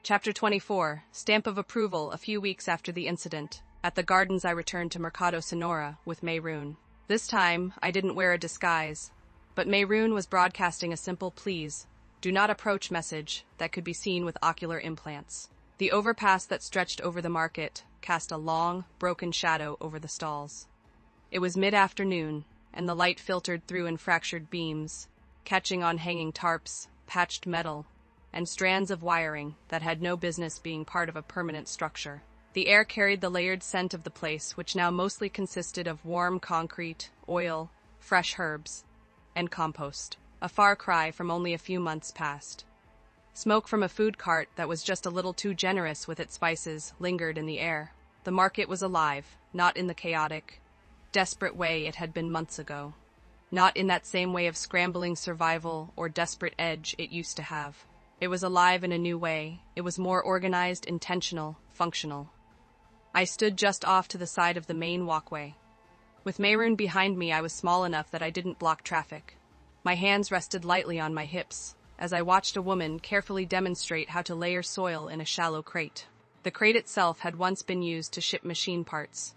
Chapter 24, Stamp of Approval. A few weeks after the incident, at the gardens I returned to Mercado Sonora with Mayroon. This time, I didn't wear a disguise, but Mayroon was broadcasting a simple "please, do not approach" message that could be seen with ocular implants. The overpass that stretched over the market cast a long, broken shadow over the stalls. It was mid-afternoon, and the light filtered through in fractured beams, catching on hanging tarps, patched metal, and strands of wiring that had no business being part of a permanent structure. The air carried the layered scent of the place, which now mostly consisted of warm concrete, oil, fresh herbs, and compost, a far cry from only a few months past. Smoke from a food cart that was just a little too generous with its spices lingered in the air. The market was alive, not in the chaotic, desperate way it had been months ago. Not in that same way of scrambling survival or desperate edge it used to have. It was alive in a new way. It was more organized, intentional, functional. I stood just off to the side of the main walkway. With Mayroon behind me, I was small enough that I didn't block traffic. My hands rested lightly on my hips as I watched a woman carefully demonstrate how to layer soil in a shallow crate. The crate itself had once been used to ship machine parts.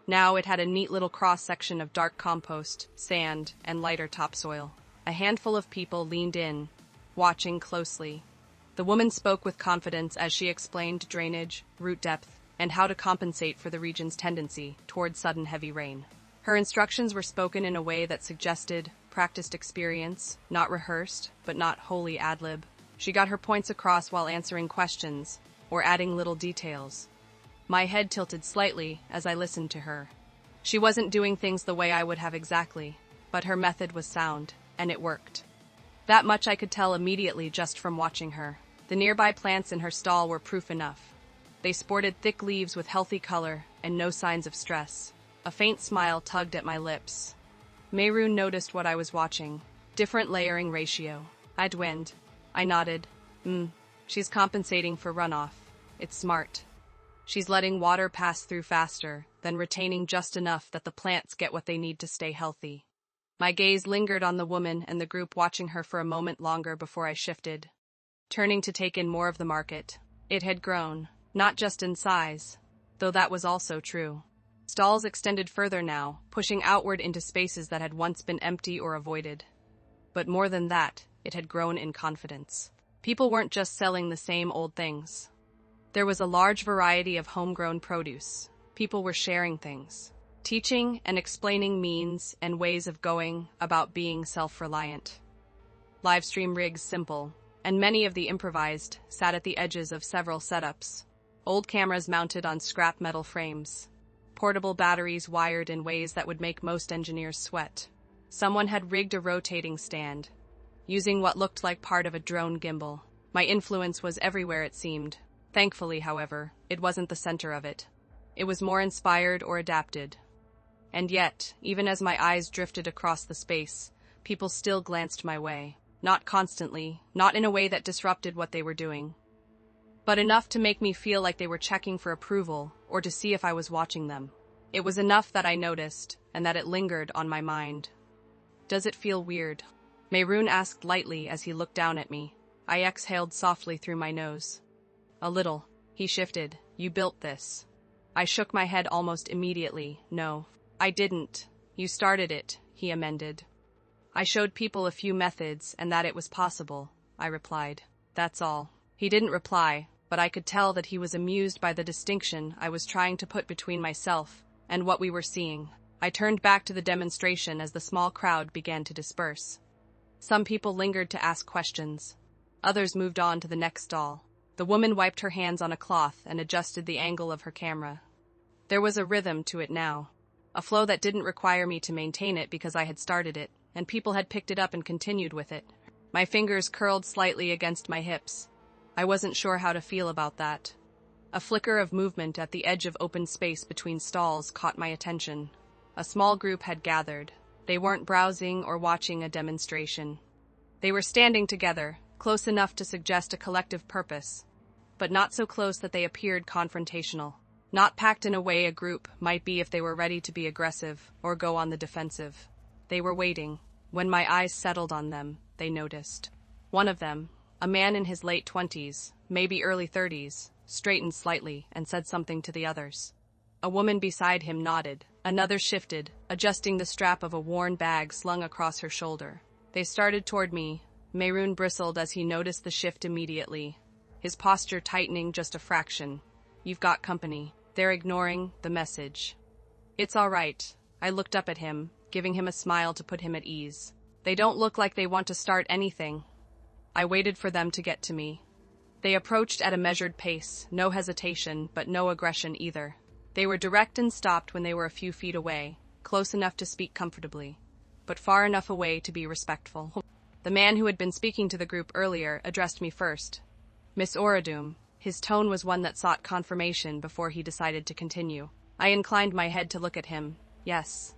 Now it had a neat little cross-section of dark compost, sand, and lighter topsoil. A handful of people leaned in, watching closely. The woman spoke with confidence as she explained drainage, root depth, and how to compensate for the region's tendency toward sudden heavy rain. Her instructions were spoken in a way that suggested practiced experience, not rehearsed, but not wholly ad-lib. She got her points across while answering questions, or adding little details. My head tilted slightly as I listened to her. She wasn't doing things the way I would have exactly, but her method was sound, and it worked. That much I could tell immediately just from watching her. The nearby plants in her stall were proof enough. They sported thick leaves with healthy color and no signs of stress. A faint smile tugged at my lips. Mayroon noticed what I was watching. Different layering ratio. I dwindled. I nodded. She's compensating for runoff. It's smart. She's letting water pass through faster, then retaining just enough that the plants get what they need to stay healthy. My gaze lingered on the woman and the group, watching her for a moment longer before I shifted, turning to take in more of the market. It had grown, not just in size, though that was also true. Stalls extended further now, pushing outward into spaces that had once been empty or avoided. But more than that, it had grown in confidence. People weren't just selling the same old things. There was a large variety of homegrown produce. People were sharing things, teaching and explaining means and ways of going about being self-reliant. Livestream rigs simple, and many of the improvised sat at the edges of several setups. Old cameras mounted on scrap metal frames. Portable batteries wired in ways that would make most engineers sweat. Someone had rigged a rotating stand, using what looked like part of a drone gimbal. My influence was everywhere, it seemed. Thankfully, however, it wasn't the center of it. It was more inspired or adapted. And yet, even as my eyes drifted across the space, people still glanced my way. Not constantly, not in a way that disrupted what they were doing, but enough to make me feel like they were checking for approval or to see if I was watching them. It was enough that I noticed, and that it lingered on my mind. "Does it feel weird?" Mayroon asked lightly as he looked down at me. I exhaled softly through my nose. "A little." He shifted. "You built this." I shook my head almost immediately. "No, I didn't. You started it," he amended. "I showed people a few methods and that it was possible," I replied. "That's all." He didn't reply, but I could tell that he was amused by the distinction I was trying to put between myself and what we were seeing. I turned back to the demonstration as the small crowd began to disperse. Some people lingered to ask questions. Others moved on to the next stall. The woman wiped her hands on a cloth and adjusted the angle of her camera. There was a rhythm to it now, a flow that didn't require me to maintain it because I had started it, and people had picked it up and continued with it. My fingers curled slightly against my hips. I wasn't sure how to feel about that. A flicker of movement at the edge of open space between stalls caught my attention. A small group had gathered. They weren't browsing or watching a demonstration. They were standing together, close enough to suggest a collective purpose, but not so close that they appeared confrontational. Not packed in a way a group might be if they were ready to be aggressive or go on the defensive. They were waiting. When my eyes settled on them, they noticed. One of them, a man in his late 20s, maybe early 30s, straightened slightly and said something to the others. A woman beside him nodded. Another shifted, adjusting the strap of a worn bag slung across her shoulder. They started toward me. Mayroon bristled as he noticed the shift immediately, his posture tightening just a fraction. "You've got company." They're ignoring the message. "It's all right." I looked up at him, giving him a smile to put him at ease. "They don't look like they want to start anything." I waited for them to get to me. They approached at a measured pace, no hesitation, but no aggression either. They were direct and stopped when they were a few feet away, close enough to speak comfortably, but far enough away to be respectful. The man who had been speaking to the group earlier addressed me first. "Miss Oradum." His tone was one that sought confirmation before he decided to continue. I inclined my head to look at him. "Yes."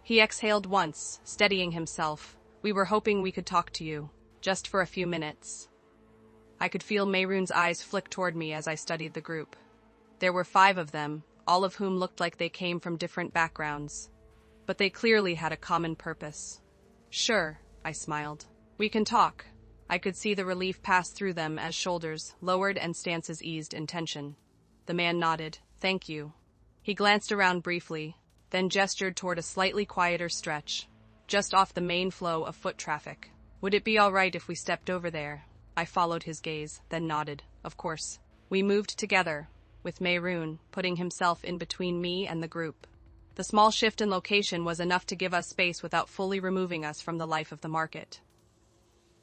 He exhaled once, steadying himself. "We were hoping we could talk to you, just for a few minutes." I could feel Mayroon's eyes flick toward me as I studied the group. There were 5 of them, all of whom looked like they came from different backgrounds. But they clearly had a common purpose. "Sure," I smiled. "We can talk." I could see the relief pass through them as shoulders lowered and stances eased in tension. The man nodded. "Thank you." He glanced around briefly, then gestured toward a slightly quieter stretch, just off the main flow of foot traffic. "Would it be all right if we stepped over there?" I followed his gaze, then nodded. "Of course." We moved together, with Mayroon putting himself in between me and the group. The small shift in location was enough to give us space without fully removing us from the life of the market.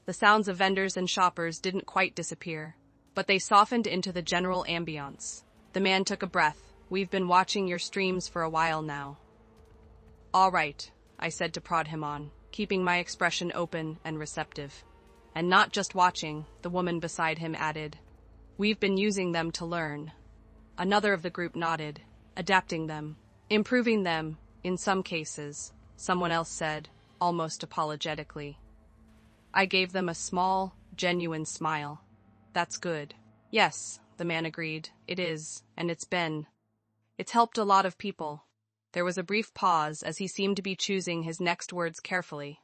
The sounds of vendors and shoppers didn't quite disappear, but they softened into the general ambiance. The man took a breath. "We've been watching your streams for a while now." "All right," I said to prod him on, keeping my expression open and receptive. "And not just watching," the woman beside him added. "We've been using them to learn." Another of the group nodded. "Adapting them, improving them, in some cases," someone else said, almost apologetically. I gave them a small, genuine smile. "That's good." "Yes," the man agreed. "It is, and it's helped a lot of people." There was a brief pause as he seemed to be choosing his next words carefully.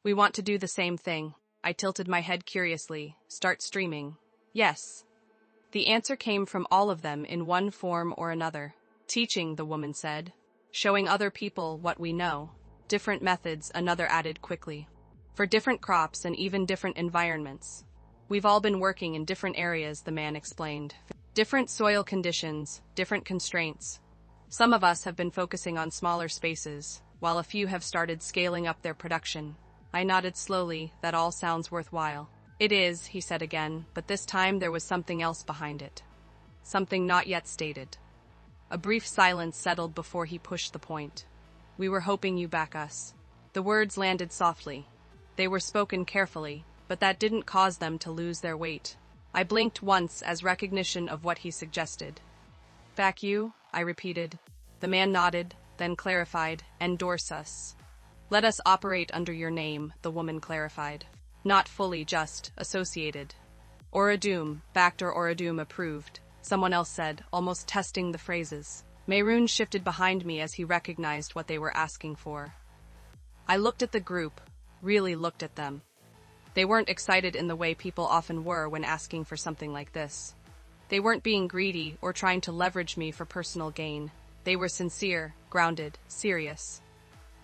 "We want to do the same thing." I tilted my head curiously. "Start streaming." "Yes." The answer came from all of them in one form or another. "Teaching," the woman said. "Showing other people what we know." "Different methods," another added quickly. "For different crops and even different environments." "We've all been working in different areas," the man explained. "Different soil conditions, different constraints. Some of us have been focusing on smaller spaces, while a few have started scaling up their production." I nodded slowly. "That all sounds worthwhile." "It is," he said again, but this time there was something else behind it. Something not yet stated. A brief silence settled before he pushed the point. "We were hoping you back us." The words landed softly. They were spoken carefully, but that didn't cause them to lose their weight. I blinked once as recognition of what he suggested. "Back you?" I repeated. The man nodded, then clarified, "Endorse us." "Let us operate under your name," the woman clarified. "Not fully, just associated." "Oradum, backed or Oradum approved," someone else said, almost testing the phrases. Mayroon shifted behind me as he recognized what they were asking for. I looked at the group, really looked at them. They weren't excited in the way people often were when asking for something like this. They weren't being greedy or trying to leverage me for personal gain. They were sincere, grounded, serious.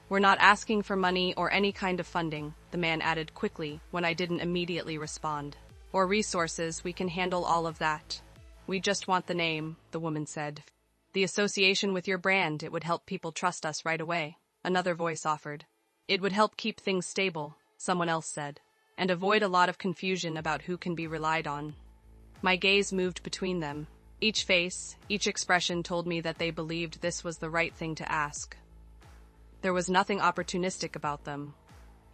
"We're not asking for money or any kind of funding," the man added quickly when I didn't immediately respond. "Or resources, we can handle all of that. We just want the name," the woman said. "The association with your brand, it would help people trust us right away," another voice offered. "It would help keep things stable," someone else said, "and avoid a lot of confusion about who can be relied on." My gaze moved between them. Each face, each expression told me that they believed this was the right thing to ask. There was nothing opportunistic about them.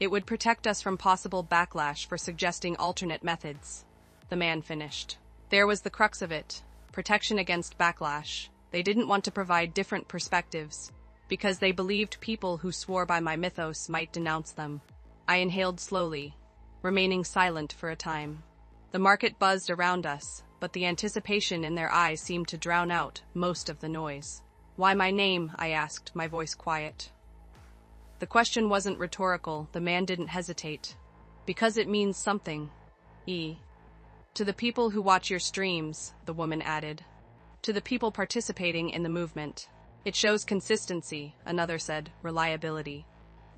It would protect us from possible backlash for suggesting alternate methods, the man finished. There was the crux of it, protection against backlash. They didn't want to provide different perspectives, because they believed people who swore by my mythos might denounce them. I inhaled slowly, remaining silent for a time. The market buzzed around us, but the anticipation in their eyes seemed to drown out most of the noise. "Why my name?" I asked, my voice quiet. The question wasn't rhetorical, the man didn't hesitate. "Because it means something. To the people who watch your streams, the woman added. To the people participating in the movement. It shows consistency, another said, reliability.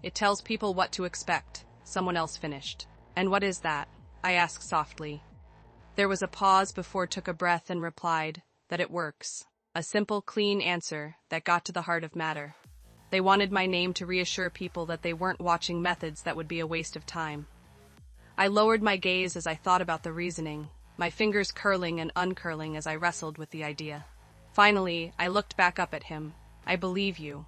It tells people what to expect, someone else finished. And what is that? I asked softly. There was a pause before took a breath and replied, that it works. A simple, clean answer that got to the heart of matter. They wanted my name to reassure people that they weren't watching methods that would be a waste of time. I lowered my gaze as I thought about the reasoning, my fingers curling and uncurling as I wrestled with the idea. Finally, I looked back up at him. I believe you.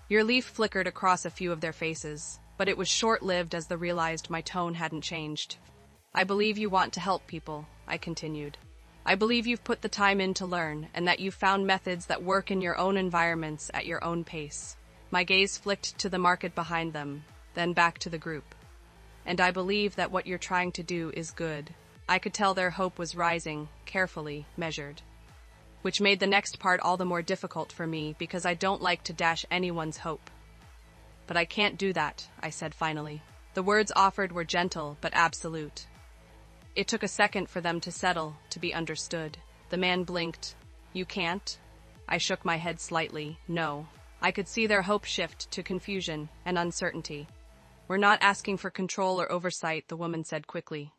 Your leaf flickered across a few of their faces, but it was short-lived as they realized my tone hadn't changed. I believe you want to help people, I continued. I believe you've put the time in to learn, and that you've found methods that work in your own environments at your own pace. My gaze flicked to the market behind them, then back to the group. And I believe that what you're trying to do is good. I could tell their hope was rising, carefully, measured. Which made the next part all the more difficult for me because I don't like to dash anyone's hope. But I can't do that, I said finally. The words offered were gentle but absolute. It took a second for them to settle, to be understood. The man blinked. You can't? I shook my head slightly. No. I could see their hope shift to confusion and uncertainty. We're not asking for control or oversight, the woman said quickly.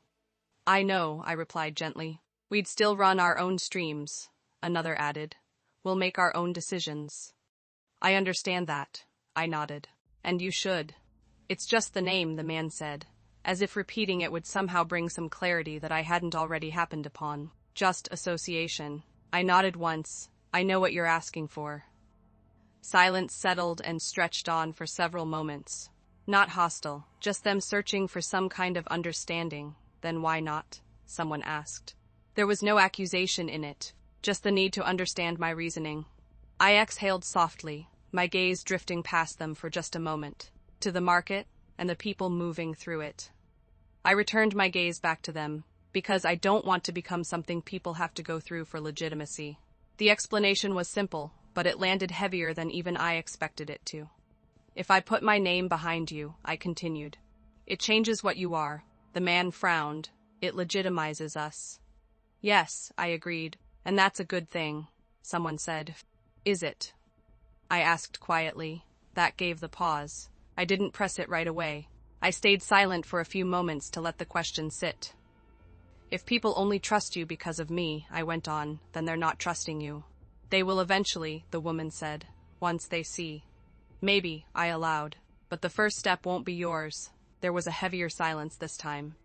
I know, I replied gently. We'd still run our own streams, another added. We'll make our own decisions. I understand that, I nodded. And you should. It's just the name, the man said, as if repeating it would somehow bring some clarity that I hadn't already happened upon. Just association. I nodded once. I know what you're asking for. Silence settled and stretched on for several moments. Not hostile, just them searching for some kind of understanding. Then why not? Someone asked. There was no accusation in it, just the need to understand my reasoning. I exhaled softly, my gaze drifting past them for just a moment, to the market and the people moving through it. I returned my gaze back to them, because I don't want to become something people have to go through for legitimacy. The explanation was simple, but it landed heavier than even I expected it to. If I put my name behind you, I continued, it changes what you are. The man frowned. It legitimizes us. Yes, I agreed, and that's a good thing, someone said. Is it? I asked quietly. That gave the pause. I didn't press it right away. I stayed silent for a few moments to let the question sit. If people only trust you because of me, I went on, then they're not trusting you. They will eventually, the woman said, once they see. Maybe, I allowed, but the first step won't be yours. There was a heavier silence this time.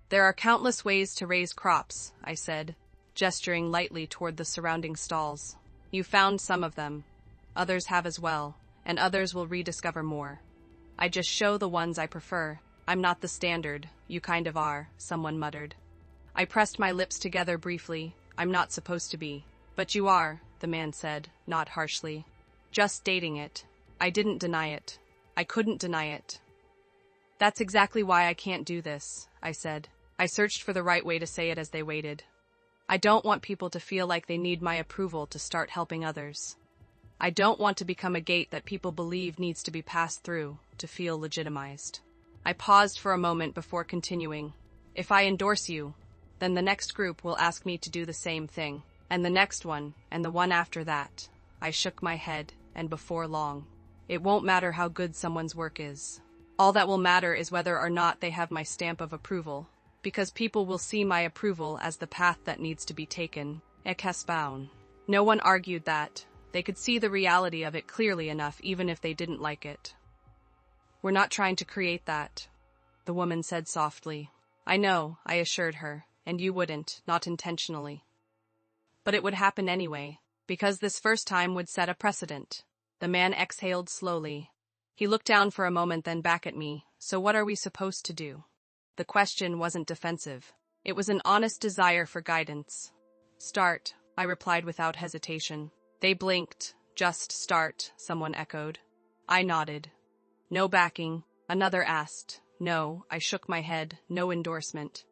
There are countless ways to raise crops, I said, gesturing lightly toward the surrounding stalls. You found some of them. Others have as well, and others will rediscover more. I just show the ones I prefer. I'm not the standard. You kind of are, someone muttered. I pressed my lips together briefly. I'm not supposed to be. But you are, the man said, not harshly. Just stating it. I didn't deny it. I couldn't deny it. That's exactly why I can't do this, I said. I searched for the right way to say it as they waited. I don't want people to feel like they need my approval to start helping others. I don't want to become a gate that people believe needs to be passed through to feel legitimized. I paused for a moment before continuing. If I endorse you, then the next group will ask me to do the same thing, and the next one, and the one after that. I shook my head, and before long. It won't matter how good someone's work is. All that will matter is whether or not they have my stamp of approval, because people will see my approval as the path that needs to be taken. Ekesbaun. No one argued that. They could see the reality of it clearly enough even if they didn't like it. We're not trying to create that, the woman said softly. I know, I assured her, and you wouldn't, not intentionally. But it would happen anyway, because this first time would set a precedent. The man exhaled slowly. He looked down for a moment, then back at me. So what are we supposed to do? The question wasn't defensive. It was an honest desire for guidance. Start, I replied without hesitation. They blinked. Just start, someone echoed. I nodded. No backing, another asked. No, I shook my head. No endorsement.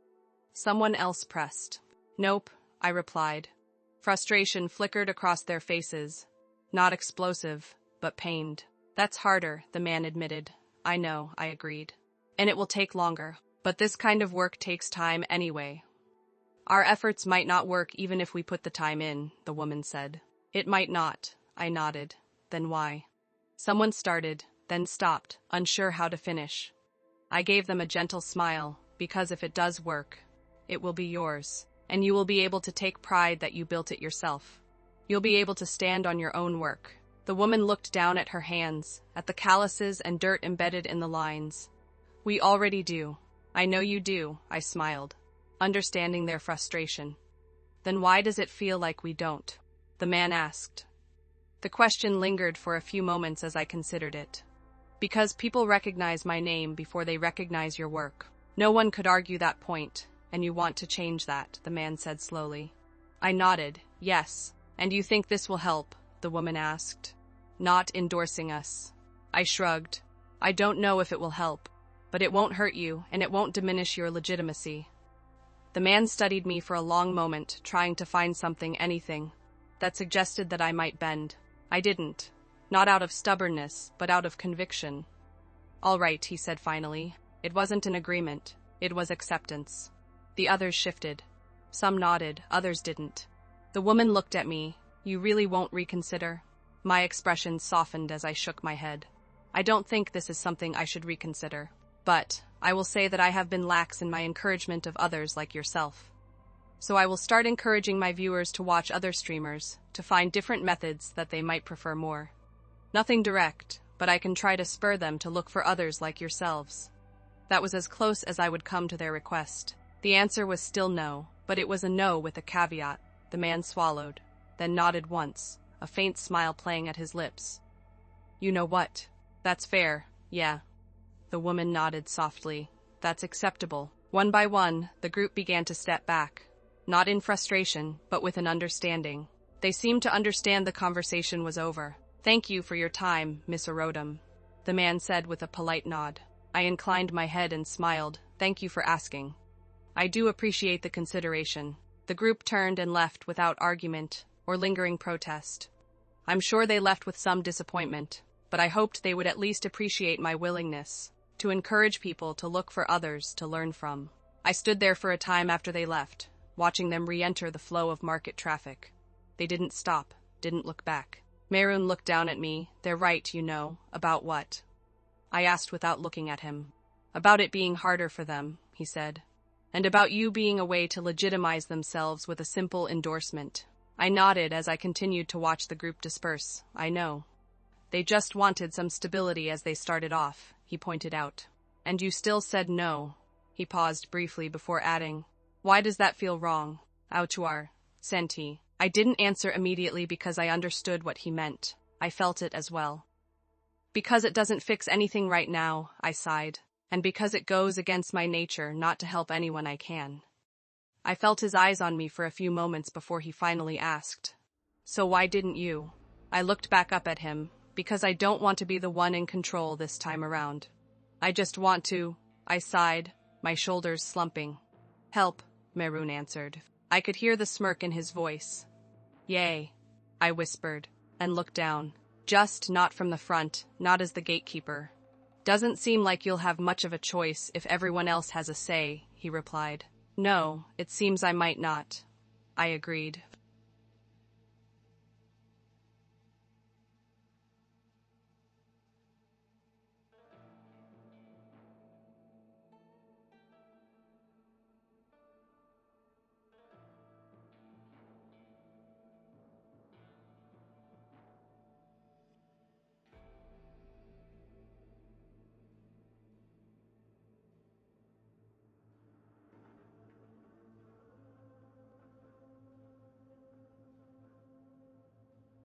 Someone else pressed. Nope, I replied. Frustration flickered across their faces. Not explosive, but pained. That's harder, the man admitted. I know, I agreed. And it will take longer. But this kind of work takes time anyway. Our efforts might not work even if we put the time in, the woman said. It might not, I nodded. Then why? Someone started, then stopped, unsure how to finish. I gave them a gentle smile, because if it does work, it will be yours, and you will be able to take pride that you built it yourself. You'll be able to stand on your own work. The woman looked down at her hands, at the calluses and dirt embedded in the lines. We already do. I know you do, I smiled, understanding their frustration. Then why does it feel like we don't? The man asked. The question lingered for a few moments as I considered it. Because people recognize my name before they recognize your work. No one could argue that point, and you want to change that, the man said slowly. I nodded, yes. And you think this will help? The woman asked. Not endorsing us. I shrugged. I don't know if it will help, but it won't hurt you, and it won't diminish your legitimacy. The man studied me for a long moment, trying to find something, anything, that suggested that I might bend. I didn't. Not out of stubbornness, but out of conviction. All right, he said finally. It wasn't an agreement. It was acceptance. The others shifted. Some nodded, others didn't. The woman looked at me. You really won't reconsider? My expression softened as I shook my head. I don't think this is something I should reconsider. But I will say that I have been lax in my encouragement of others like yourself. So I will start encouraging my viewers to watch other streamers, to find different methods that they might prefer more. Nothing direct, but I can try to spur them to look for others like yourselves. That was as close as I would come to their request. The answer was still no, but it was a no with a caveat. The man swallowed, then nodded once, a faint smile playing at his lips. You know what? That's fair, yeah. The woman nodded softly. That's acceptable. One by one, the group began to step back. Not in frustration, but with an understanding. They seemed to understand the conversation was over. Thank you for your time, Miss Arodum, the man said with a polite nod. I inclined my head and smiled. Thank you for asking. I do appreciate the consideration. The group turned and left without argument or lingering protest. I'm sure they left with some disappointment, but I hoped they would at least appreciate my willingness to encourage people to look for others to learn from. I stood there for a time after they left, watching them re-enter the flow of market traffic. They didn't stop, didn't look back. Merun looked down at me. They're right, you know. About what? I asked without looking at him. About it being harder for them, he said. And about you being a way to legitimize themselves with a simple endorsement. I nodded as I continued to watch the group disperse. I know. They just wanted some stability as they started off, he pointed out. And you still said no. He paused briefly before adding, why does that feel wrong? Autuar, senti. I didn't answer immediately because I understood what he meant. I felt it as well. Because it doesn't fix anything right now, I sighed. And because it goes against my nature not to help anyone I can. I felt his eyes on me for a few moments before he finally asked, so why didn't you? I looked back up at him, because I don't want to be the one in control this time around. I just want to, I sighed, my shoulders slumping. Help, Merun answered. I could hear the smirk in his voice. Yay, I whispered, and looked down. Just not from the front, not as the gatekeeper. Doesn't seem like you'll have much of a choice if everyone else has a say, he replied. No, it seems I might not. I agreed.